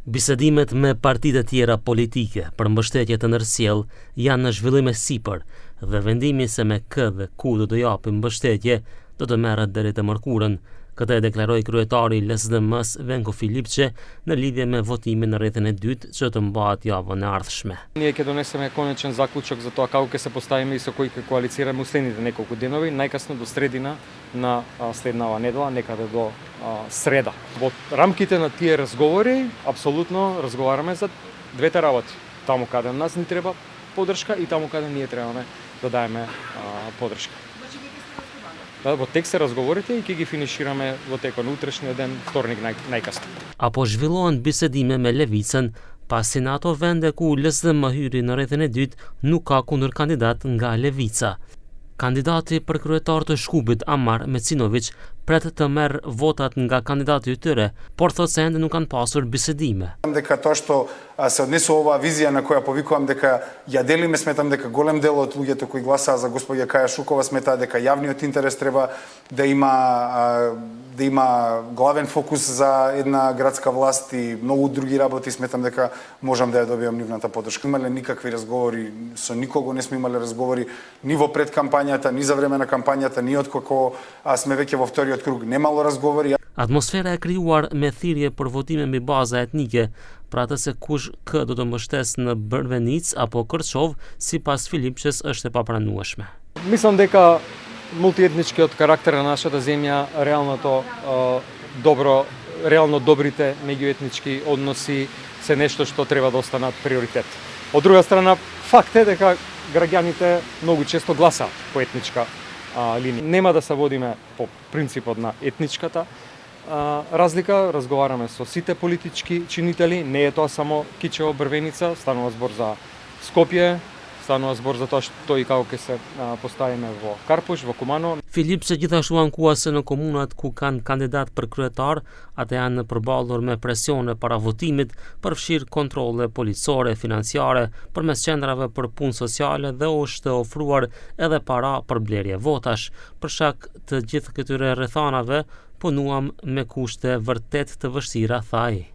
Bisedimet me partitë e tjera politike për mbështetje të ndërsjellë janë në zhvillim e sipër dhe vendimi se me kë dhe ku do të japim mbështetje do të merret deri të mërkurën. Këtë e deklaroi kryetari i LSDM-s Venko Filipçe në lidhje me votimin në rrethin e dytë që të mbahet javën e ardhshme. Ние ќе донесеме конечен заклучок за тоа како ќе се поставиме и со кои ќе коалицираме следните неколку денови, најкасно до средина на следнава недела, некаде до среда. Во рамките на тие разговори, апсолутно разговараме за двете работи. Таму каде нас ни треба поддршка и таму каде ние требаме да даеме поддршка. Да, во тек се разговорите и ќе ги финишираме во текот на утрешниот ден, вторник најкасно. Apo zhvillohen bisedime me Levicën, pasi në ato vende ku LSDM hyri në rrethin e dytë nuk ka kundërkandidat nga Levica. Kandidati për kryetar të Shkupit, Amar Mecinović, pret të merr votat nga kandidati i tyre, por thotë se ende nuk kanë pasur bisedime. Дека тоа што се однесува оваа визија на која повикувам дека ја делиме, сметам дека голем дел од луѓето кои гласаа за господја Каја Шукова сметаа дека јавниот интерес треба да има главен фокус за една градска власт и многу други работи, сметам дека можам да ја добијам нивната поддршка. Имале никакви разговори, со никого не сме имале разговори ни во предкампањата, ни за време на кампањата, ни откако сме веќе во вториот круг, немало разговори. Atmosfera e krijuar me thirrje për votime mbi baza etnike, pra të se kush kë do të mbështes në Brvenic apo Kërçov, sipas Filipçes është e papranueshme. Мислам дека мултиетничкиот карактер на нашата земја, реално добрите меѓуетнички односи се нешто што треба да останат приоритет. Од друга страна, факт е дека граѓаните многу често гласаат по етничка линија. Нема да се водиме по принципот на етничката разлика, разговараме со сите политички чинители, не е тоа само Кичево, Брвеница, станува збор за Скопје, станува збор за тоа што и како ќе се поставиме во Карпуш, во Кумано. Filipçe gjithashtu ankua se në komunat ku kanë kandidat për kryetar, ata janë përballur me presione para votimit, përfshir kontrolle policore, financiare, përmes qendrave për punë sociale dhe është ofruar edhe para për blerje votash. Për shkak të gjithë këtyre rrethanave, punuam me kushte vërtet të vështira, tha ai.